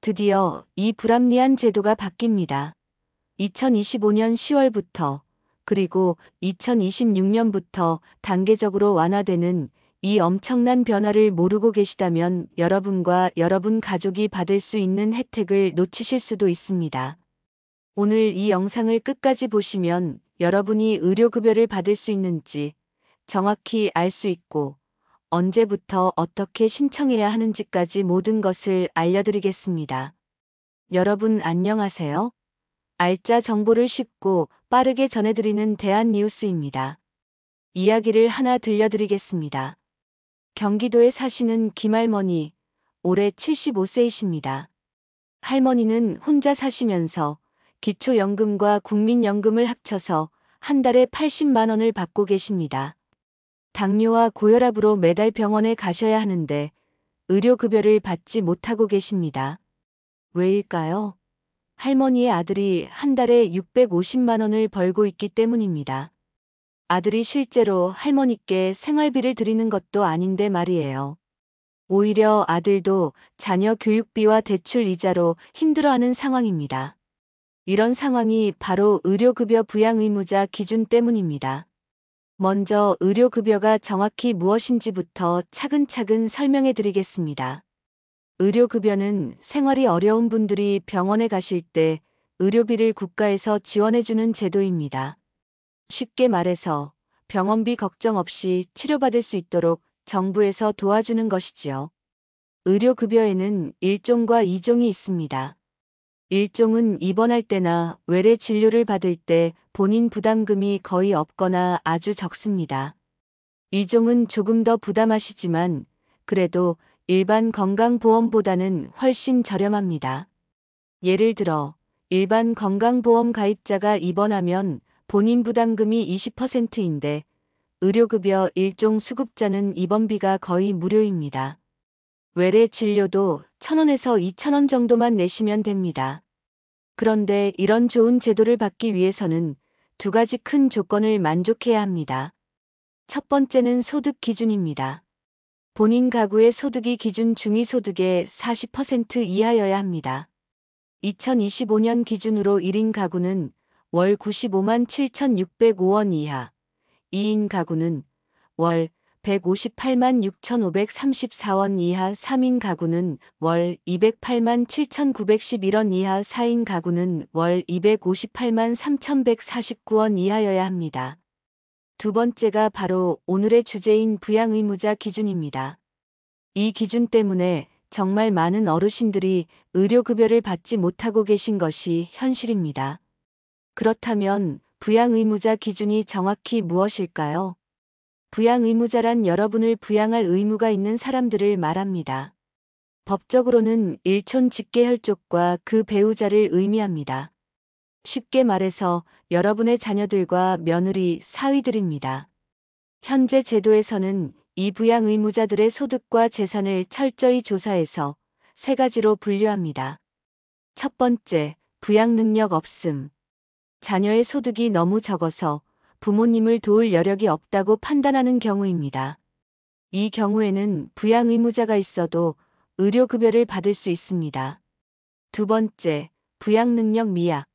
드디어 이 불합리한 제도가 바뀝니다. 2025년 10월부터 그리고 2026년부터 단계적으로 완화되는 이 엄청난 변화를 모르고 계시다면 여러분과 여러분 가족이 받을 수 있는 혜택을 놓치실 수도 있습니다. 오늘 이 영상을 끝까지 보시면 여러분이 의료급여를 받을 수 있는지 정확히 알 수 있고 언제부터 어떻게 신청해야 하는지까지 모든 것을 알려드리겠습니다. 여러분 안녕하세요. 알짜 정보를 쉽고 빠르게 전해드리는 대한뉴스입니다. 이야기를 하나 들려드리겠습니다. 경기도에 사시는 김할머니, 올해 75세이십니다. 할머니는 혼자 사시면서 기초연금과 국민연금을 합쳐서 한 달에 80만 원을 받고 계십니다. 당뇨와 고혈압으로 매달 병원에 가셔야 하는데 의료급여를 받지 못하고 계십니다. 왜일까요? 할머니의 아들이 한 달에 650만 원을 벌고 있기 때문입니다. 아들이 실제로 할머니께 생활비를 드리는 것도 아닌데 말이에요. 오히려 아들도 자녀 교육비와 대출 이자로 힘들어하는 상황입니다. 이런 상황이 바로 의료급여 부양의무자 기준 때문입니다. 먼저 의료급여가 정확히 무엇인지부터 차근차근 설명해 드리겠습니다. 의료급여는 생활이 어려운 분들이 병원에 가실 때 의료비를 국가에서 지원해주는 제도입니다. 쉽게 말해서 병원비 걱정 없이 치료받을 수 있도록 정부에서 도와주는 것이지요. 의료급여에는 1종과 2종이 있습니다. 1종은 입원할 때나 외래 진료를 받을 때 본인 부담금이 거의 없거나 아주 적습니다. 2종은 조금 더 부담하시지만 그래도 일반 건강보험보다는 훨씬 저렴합니다. 예를 들어 일반 건강보험 가입자가 입원하면 본인 부담금이 20%인데 의료급여 1종 수급자는 입원비가 거의 무료입니다. 외래 진료도 1,000원에서 2,000원 정도만 내시면 됩니다. 그런데 이런 좋은 제도를 받기 위해서는 두 가지 큰 조건을 만족해야 합니다. 첫 번째는 소득 기준입니다. 본인 가구의 소득이 기준 중위소득의 40% 이하여야 합니다. 2025년 기준으로 1인 가구는 월 95만 7,605원 이하, 2인 가구는 월 158만 6,534원 이하, 3인 가구는 월 208만 7,911원 이하, 4인 가구는 월 258만 3,149원 이하여야 합니다. 두 번째가 바로 오늘의 주제인 부양의무자 기준입니다. 이 기준 때문에 정말 많은 어르신들이 의료급여를 받지 못하고 계신 것이 현실입니다. 그렇다면 부양의무자 기준이 정확히 무엇일까요? 부양의무자란 여러분을 부양할 의무가 있는 사람들을 말합니다. 법적으로는 일촌 직계혈족과 그 배우자를 의미합니다. 쉽게 말해서 여러분의 자녀들과 며느리, 사위들입니다. 현재 제도에서는 이 부양의무자들의 소득과 재산을 철저히 조사해서 세 가지로 분류합니다. 첫 번째, 부양능력 없음. 자녀의 소득이 너무 적어서 부모님을 도울 여력이 없다고 판단하는 경우입니다. 이 경우에는 부양의무자가 있어도 의료급여를 받을 수 있습니다. 두 번째, 부양능력 미약.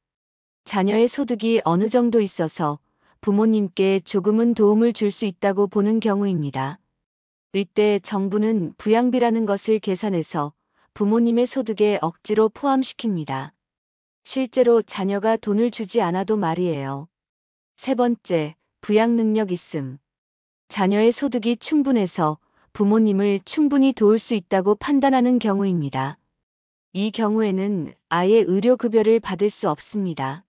자녀의 소득이 어느 정도 있어서 부모님께 조금은 도움을 줄 수 있다고 보는 경우입니다. 이때 정부는 부양비라는 것을 계산해서 부모님의 소득에 억지로 포함시킵니다. 실제로 자녀가 돈을 주지 않아도 말이에요. 세 번째, 부양능력 있음. 자녀의 소득이 충분해서 부모님을 충분히 도울 수 있다고 판단하는 경우입니다. 이 경우에는 아예 의료급여를 받을 수 없습니다.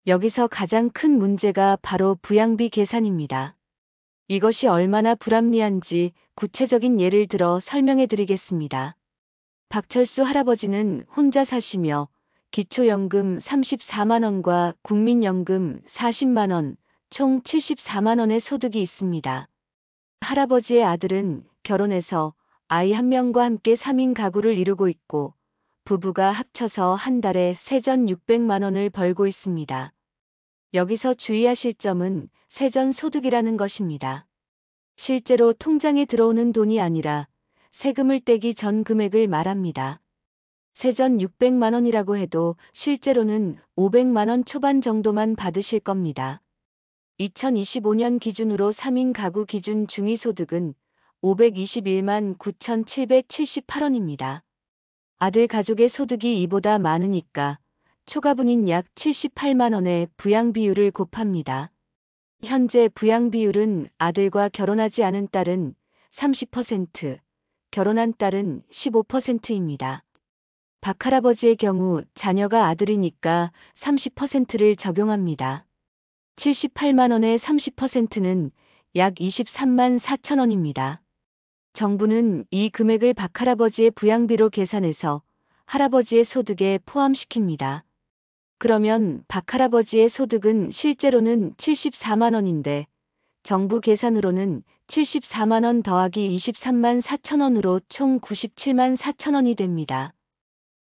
여기서 가장 큰 문제가 바로 부양비 계산입니다. 이것이 얼마나 불합리한지 구체적인 예를 들어 설명해 드리겠습니다. 박철수 할아버지는 혼자 사시며 기초연금 34만 원과 국민연금 40만 원, 총 74만 원의 소득이 있습니다. 할아버지의 아들은 결혼해서 아이 한 명과 함께 3인 가구를 이루고 있고 부부가 합쳐서 한 달에 세전 600만 원을 벌고 있습니다. 여기서 주의하실 점은 세전 소득이라는 것입니다. 실제로 통장에 들어오는 돈이 아니라 세금을 떼기 전 금액을 말합니다. 세전 600만 원이라고 해도 실제로는 500만 원 초반 정도만 받으실 겁니다. 2025년 기준으로 3인 가구 기준 중위소득은 521만 9,778원입니다. 아들 가족의 소득이 이보다 많으니까 초과분인 약 78만 원의 부양 비율을 곱합니다. 현재 부양 비율은 아들과 결혼하지 않은 딸은 30%, 결혼한 딸은 15%입니다. 박할아버지의 경우 자녀가 아들이니까 30%를 적용합니다. 78만 원의 30%는 약 23만 4천 원입니다. 정부는 이 금액을 박할아버지의 부양비로 계산해서 할아버지의 소득에 포함시킵니다. 그러면 박할아버지의 소득은 실제로는 74만 원인데 정부 계산으로는 74만 원 더하기 23만 4천 원으로 총 97만 4천 원이 됩니다.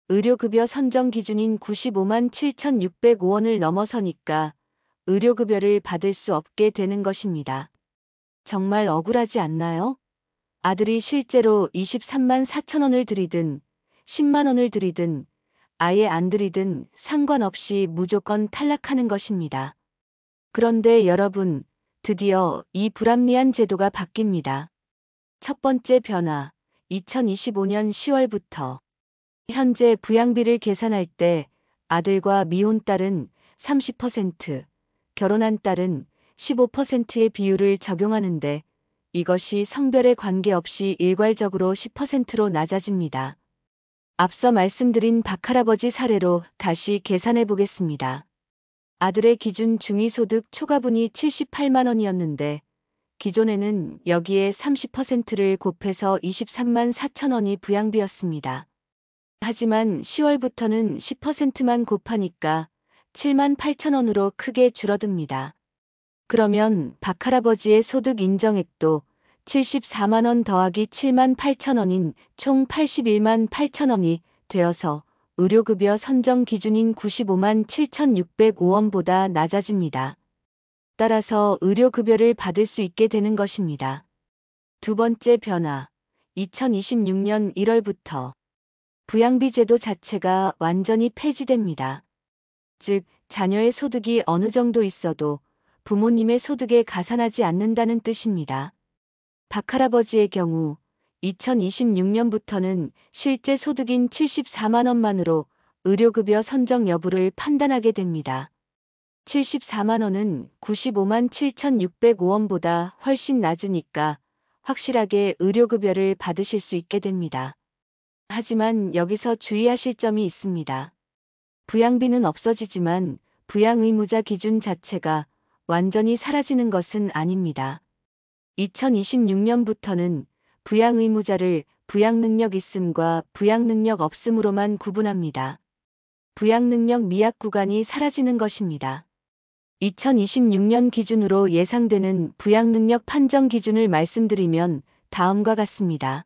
의료급여 선정 기준인 95만 7,605원을 넘어서니까 의료급여를 받을 수 없게 되는 것입니다. 정말 억울하지 않나요? 아들이 실제로 23만 4천 원을 들이든 10만 원을 들이든 아예 안 들이든 상관없이 무조건 탈락하는 것입니다. 그런데 여러분, 드디어 이 불합리한 제도가 바뀝니다. 첫 번째 변화, 2025년 10월부터 현재 부양비를 계산할 때 아들과 미혼 딸은 30%, 결혼한 딸은 15%의 비율을 적용하는데 이것이 성별에 관계없이 일괄적으로 10%로 낮아집니다. 앞서 말씀드린 박할아버지 사례로 다시 계산해 보겠습니다. 아들의 기준 중위소득 초과분이 78만 원이었는데 기존에는 여기에 30%를 곱해서 23만 4천 원이 부양비였습니다. 하지만 10월부터는 10%만 곱하니까 7만 8천 원으로 크게 줄어듭니다. 그러면 박할아버지의 소득 인정액도 74만 원 더하기 7만 8천 원인 총 81만 8천 원이 되어서 의료급여 선정 기준인 95만 7,605원보다 낮아집니다. 따라서 의료급여를 받을 수 있게 되는 것입니다. 두 번째 변화, 2026년 1월부터 부양비 제도 자체가 완전히 폐지됩니다. 즉, 자녀의 소득이 어느 정도 있어도 부모님의 소득에 가산하지 않는다는 뜻입니다. 박할아버지의 경우 2026년부터는 실제 소득인 74만 원만으로 의료급여 선정 여부를 판단하게 됩니다. 74만 원은 95만 7,605원보다 훨씬 낮으니까 확실하게 의료급여를 받으실 수 있게 됩니다. 하지만 여기서 주의하실 점이 있습니다. 부양비는 없어지지만 부양의무자 기준 자체가 완전히 사라지는 것은 아닙니다. 2026년부터는 부양의무자를 부양능력 있음과 부양능력 없음으로만 구분합니다. 부양능력 미약 구간이 사라지는 것입니다. 2026년 기준으로 예상되는 부양능력 판정 기준을 말씀드리면 다음과 같습니다.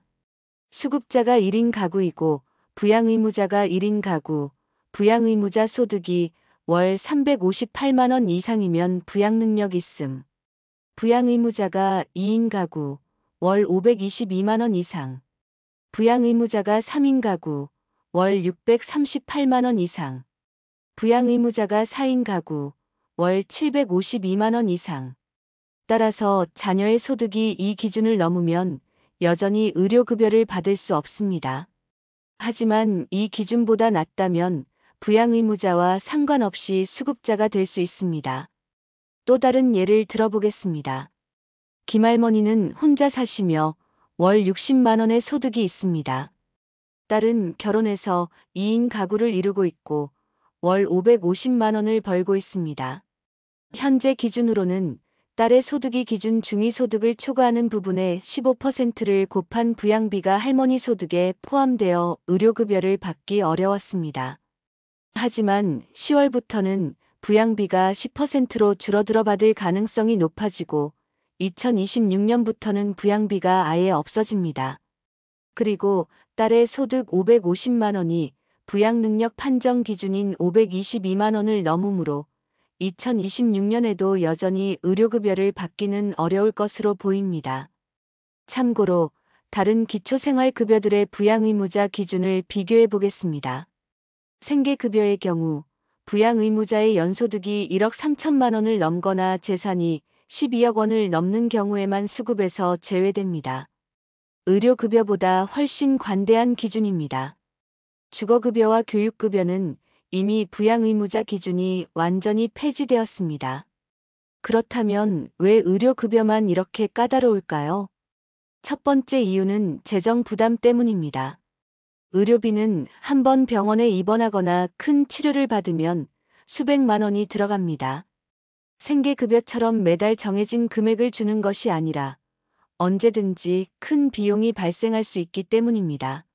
수급자가 1인 가구이고 부양의무자가 1인 가구, 부양의무자 소득이 월 358만 원 이상이면 부양능력 있음. 부양의무자가 2인 가구, 월 522만 원 이상. 부양의무자가 3인 가구, 월 638만 원 이상. 부양의무자가 4인 가구, 월 752만 원 이상. 따라서 자녀의 소득이 이 기준을 넘으면 여전히 의료급여를 받을 수 없습니다. 하지만 이 기준보다 낮다면 부양의무자와 상관없이 수급자가 될 수 있습니다. 또 다른 예를 들어보겠습니다. 김할머니는 혼자 사시며 월 60만 원의 소득이 있습니다. 딸은 결혼해서 2인 가구를 이루고 있고 월 550만 원을 벌고 있습니다. 현재 기준으로는 딸의 소득이 기준 중위소득을 초과하는 부분의 15%를 곱한 부양비가 할머니 소득에 포함되어 의료급여를 받기 어려웠습니다. 하지만 10월부터는 부양비가 10%로 줄어들어 받을 가능성이 높아지고 2026년부터는 부양비가 아예 없어집니다. 그리고 딸의 소득 550만 원이 부양능력 판정 기준인 522만 원을 넘으므로 2026년에도 여전히 의료급여를 받기는 어려울 것으로 보입니다. 참고로 다른 기초생활급여들의 부양의무자 기준을 비교해 보겠습니다. 생계급여의 경우 부양의무자의 연소득이 1억 3천만 원을 넘거나 재산이 12억 원을 넘는 경우에만 수급에서 제외됩니다. 의료급여보다 훨씬 관대한 기준입니다. 주거급여와 교육급여는 이미 부양의무자 기준이 완전히 폐지되었습니다. 그렇다면 왜 의료급여만 이렇게 까다로울까요? 첫 번째 이유는 재정 부담 때문입니다. 의료비는 한 번 병원에 입원하거나 큰 치료를 받으면 수백만 원이 들어갑니다. 생계급여처럼 매달 정해진 금액을 주는 것이 아니라 언제든지 큰 비용이 발생할 수 있기 때문입니다.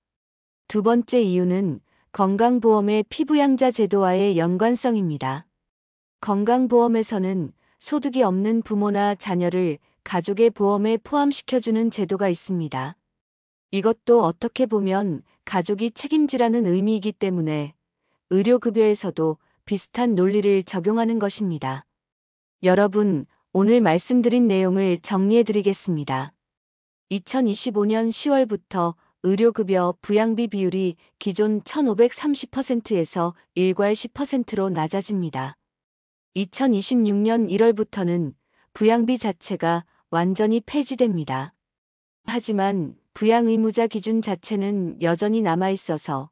두 번째 이유는 건강보험의 피부양자 제도와의 연관성입니다. 건강보험에서는 소득이 없는 부모나 자녀를 가족의 보험에 포함시켜주는 제도가 있습니다. 이것도 어떻게 보면 가족이 책임지라는 의미이기 때문에 의료급여에서도 비슷한 논리를 적용하는 것입니다. 여러분, 오늘 말씀드린 내용을 정리해드리겠습니다. 2025년 10월부터 의료급여 부양비 비율이 기존 1530%에서 일괄 10%로 낮아집니다. 2026년 1월부터는 부양비 자체가 완전히 폐지됩니다. 하지만 부양의무자 기준 자체는 여전히 남아있어서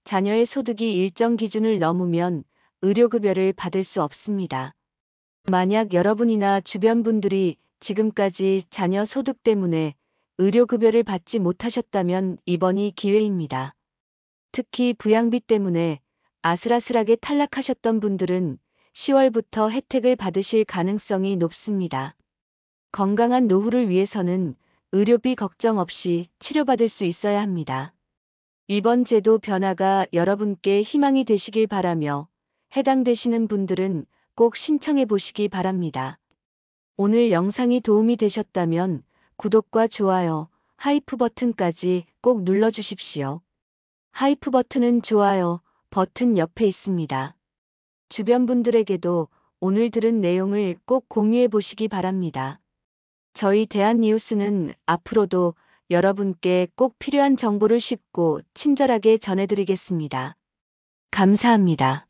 자녀의 소득이 일정 기준을 넘으면 의료급여를 받을 수 없습니다. 만약 여러분이나 주변 분들이 지금까지 자녀 소득 때문에 의료급여를 받지 못하셨다면 이번이 기회입니다. 특히 부양비 때문에 아슬아슬하게 탈락하셨던 분들은 10월부터 혜택을 받으실 가능성이 높습니다. 건강한 노후를 위해서는 의료비 걱정 없이 치료받을 수 있어야 합니다. 이번 제도 변화가 여러분께 희망이 되시길 바라며 해당되시는 분들은 꼭 신청해 보시기 바랍니다. 오늘 영상이 도움이 되셨다면 구독과 좋아요, 하이프 버튼까지 꼭 눌러주십시오. 하이프 버튼은 좋아요 버튼 옆에 있습니다. 주변 분들에게도 오늘 들은 내용을 꼭 공유해 보시기 바랍니다. 저희 대한니우스는 앞으로도 여러분께 꼭 필요한 정보를 쉽고 친절하게 전해드리겠습니다. 감사합니다.